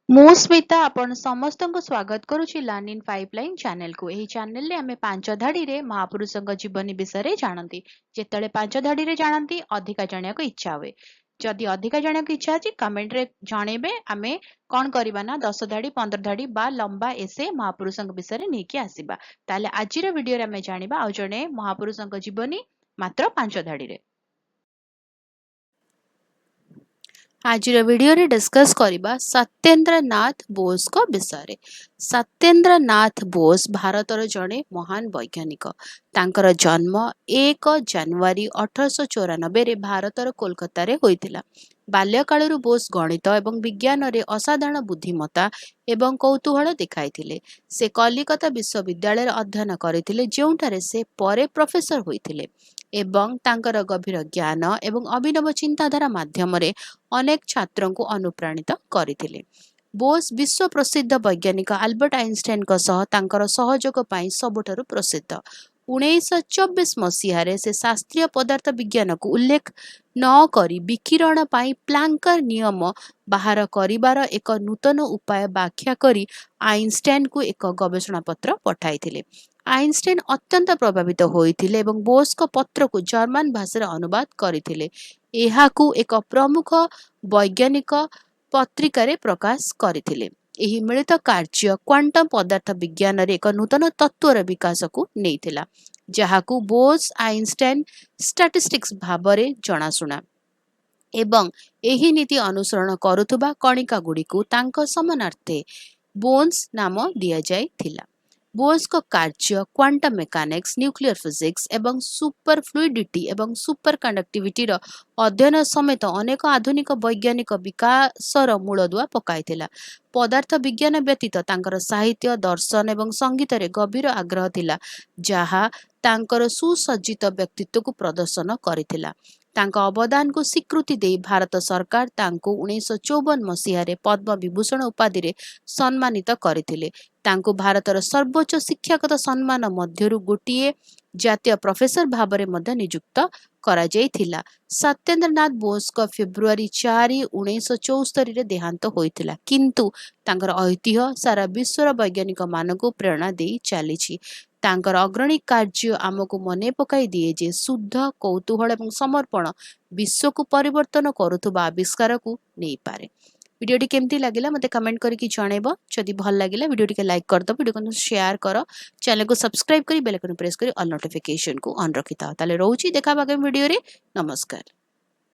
ମୁଁ ସ୍ମିତା ଆପଣ ସମସ୍ତଙ୍କୁ ସ୍ୱାଗତ କରୁଛି ଲର୍ନ ଇନ୍ ପାଇପଲାଇନ ଚ୍ୟାନେଲକୁ। ଏହି ଚ୍ୟାନେଲରେ ଆମେ ପାଞ୍ଚ ଧାଡିରେ ମହାପୁରୁଷଙ୍କ ଜୀବନୀ ବିଷୟରେ ଜାଣନ୍ତି। ଯେତେବେଳେ ପାଞ୍ଚ ଧାଡିରେ ଜାଣନ୍ତି ଅଧିକା ଜାଣିବାକୁ ଇଚ୍ଛା ହୁଏ। ଯଦି ଅଧିକା ଜାଣିବାକୁ ଇଚ୍ଛା ଅଛି କମେଣ୍ଟରେ ଜଣେଇବେ। ଆମେ କଣ କରିବା ନା 10 ଧାଡି 15 ଧାଡି ବା ଲମ୍ବା ଏସେ ମହାପୁରୁଷଙ୍କ ବିଷୟରେ ନେଇକି ଆସିବା। ତାହେଲେ ଆଜିର ଭିଡିଓରେ ଆମେ ଜାଣିବା ଆଉ ଜଣେ ମହାପୁରୁଷଙ୍କ ଜୀବନୀ ମାତ୍ର 5 ଧାଡିରେ। ଆଜିର ଭିଡିଓରେ ଡିସ୍କସ୍ କରିବା ସତ୍ୟେନ୍ଦ୍ରନାଥ ବୋଷଙ୍କ ବିଷୟରେ। ସତ୍ୟେନ୍ଦ୍ରନାଥ ବୋଷ ଭାରତର ଜଣେ ମହାନ ବୈଜ୍ଞାନିକ। ତାଙ୍କର ଜନ୍ମ 1 ଜାନୁଆରୀ 1894ରେ ଭାରତର କୋଲକାତାରେ ହୋଇଥିଲା। ବାଲ୍ୟକାଳରୁ ବୋଷ ଗଣିତ ଏବଂ ବିଜ୍ଞାନରେ ଅସାଧାରଣ ବୁଦ୍ଧିମତ୍ତା ଏବଂ କୌତୂହଳ ଦେଖାଇଥିଲେ। ସେ କଲିକତା ବିଶ୍ୱବିଦ୍ୟାଳୟରେ ଅଧ୍ୟୟନ କରିଥିଲେ, ଯେଉଁଠାରେ ସେ ପରେ ପ୍ରଫେସର ହୋଇଥିଲେ ଏବଂ ତାଙ୍କର ଗଭୀର ଜ୍ଞାନ ଏବଂ ଅଭିନବ ଚିନ୍ତାଧାରା ମାଧ୍ୟମରେ ଅନେକ ଛାତ୍ରଙ୍କୁ ଅନୁପ୍ରାଣିତ କରିଥିଲେ। ବୋଷ ବିଶ୍ୱ ପ୍ରସିଦ୍ଧ ବୈଜ୍ଞାନିକ ଆଲବର୍ଟ ଆଇନଷ୍ଟାଇନଙ୍କ ସହ ତାଙ୍କର ସହଯୋଗ ପାଇଁ ସବୁଠାରୁ ପ୍ରସିଦ୍ଧ। 1924 ମସିହାରେ ସେ ଶାସ୍ତ୍ରୀୟ ପଦାର୍ଥ ବିଜ୍ଞାନକୁ ଉଲ୍ଲେଖ ନ କରି ବିକିରଣ ପାଇଁ ପ୍ଲାଙ୍କର ନିୟମ ବାହାର କରିବାର ଏକ ନୂତନ ଉପାୟ ବ୍ୟାଖ୍ୟା କରି ଆଇନଷ୍ଟାଇନଙ୍କୁ ଏକ ଗବେଷଣାପତ୍ର ପଠାଇଥିଲେ। ଆଇନଷ୍ଟାଇନ ଅତ୍ୟନ୍ତ ପ୍ରଭାବିତ ହୋଇଥିଲେ ଏବଂ ବୋଷଙ୍କ ପତ୍ରକୁ ଜର୍ମାନ ଭାଷାରେ ଅନୁବାଦ କରିଥିଲେ। ଏହାକୁ ଏକ ପ୍ରମୁଖ ବୈଜ୍ଞାନିକ ପତ୍ରିକାରେ ପ୍ରକାଶ କରିଥିଲେ। ଏହି ମିଳିତ କାର୍ଯ୍ୟ କ୍ୱାଣ୍ଟମ ପଦାର୍ଥ ବିଜ୍ଞାନରେ ଏକ ନୂତନ ତତ୍ତ୍ୱର ବିକାଶକୁ ନେଇଥିଲା, ଯାହାକୁ ବୋଷ ଆଇନଷ୍ଟାଇନ ଷ୍ଟାଟିଷ୍ଟିକ୍ସ ଭାବରେ ଜଣାଶୁଣା ଏବଂ ଏହି ନୀତି ଅନୁସରଣ କରୁଥିବା କଣିକାଗୁଡ଼ିକୁ ତାଙ୍କ ସମାନାର୍ଥେ ବୋନ୍ସ ନାମ ଦିଆଯାଇଥିଲା। ବୋଷଙ୍କ କାର୍ଯ୍ୟ କ୍ୱାଣ୍ଟମ ମେକାନିକ୍ସ, ନ୍ୟୁକ୍ଲିୟର ଫିଜିକ୍ସ ଏବଂ ସୁପରଫ୍ଲୁଇଡିଟି ଏବଂ ସୁପର କଣ୍ଡକ୍ଟିଭିଟିର ଅଧ୍ୟୟନ ସମେତ ଅନେକ ଆଧୁନିକ ବୈଜ୍ଞାନିକ ବିକାଶର ମୂଳଦୁଆ ପକାଇଥିଲା। ପଦାର୍ଥ ବିଜ୍ଞାନ ବ୍ୟତୀତ ତାଙ୍କର ସାହିତ୍ୟ, ଦର୍ଶନ ଏବଂ ସଙ୍ଗୀତରେ ଗଭୀର ଆଗ୍ରହ ଥିଲା, ଯାହା ତାଙ୍କର ସୁସଜ୍ଜିତ ବ୍ୟକ୍ତିତ୍ୱକୁ ପ୍ରଦର୍ଶନ କରିଥିଲା। ତାଙ୍କ ଅବଦାନକୁ ସ୍ୱୀକୃତି ଦେଇ ଭାରତ ସରକାର ତାଙ୍କୁ 1954 ମସିହାରେ ପଦ୍ମ ବିଭୂଷଣ ଉପାଧିରେ ସମ୍ମାନିତ କରିଥିଲେ। ତାଙ୍କୁ ଭାରତର ସର୍ବୋଚ୍ଚ ଶିକ୍ଷାଗତ ସମ୍ମାନ ମଧ୍ୟରୁ ଗୋଟିଏ, ଜାତୀୟ ପ୍ରଫେସର ଭାବରେ ମଧ୍ୟ ନିଯୁକ୍ତ କରାଯାଇଥିଲା। ସତ୍ୟେନ୍ଦ୍ରନାଥ ବୋଷଙ୍କ ଫେବୃଆରୀ 4, 1974ରେ ଦେହାନ୍ତ ହୋଇଥିଲା, କିନ୍ତୁ ତାଙ୍କର ଐତିହ୍ୟ ସାରା ବିଶ୍ୱର ବୈଜ୍ଞାନିକମାନଙ୍କୁ ପ୍ରେରଣା ଦେଇ ଚାଲିଛି। ତାଙ୍କର ଅଗ୍ରଣୀ କାର୍ଯ୍ୟ ଆମକୁ ମନେ ପକାଇ ଦିଏ ଯେ ଶୁଦ୍ଧ କୌତୂହଳ ଏବଂ ସମର୍ପଣ ବିଶ୍ୱକୁ ପରିବର୍ତ୍ତନ କରୁଥିବା ଆବିଷ୍କାରକୁ ନେଇପାରେ। ଭିଡ଼ିଓଟି କେମିତି ଲାଗିଲା ମୋତେ କମେଣ୍ଟ କରିକି ଜଣାଇବ। ଯଦି ଭଲ ଲାଗିଲା ଭିଡ଼ିଓ ଟିକେ ଲାଇକ୍ କରିଦେବ, ଭିଡ଼ିଓକୁ ସେୟାର କର, ଚ୍ୟାନେଲକୁ ସବସ୍କ୍ରାଇବ କରି ବେଲ୍ ଆଇକନ୍ ପ୍ରେସ୍ କରି ଅଲ୍ ନୋଟିଫିକେସନକୁ ଅନ୍ ରଖିଥାଅ। ତାହେଲେ ରହୁଛି, ଦେଖା ହବା ଆଗାମୀ ଭିଡ଼ିଓରେ। ନମସ୍କାର।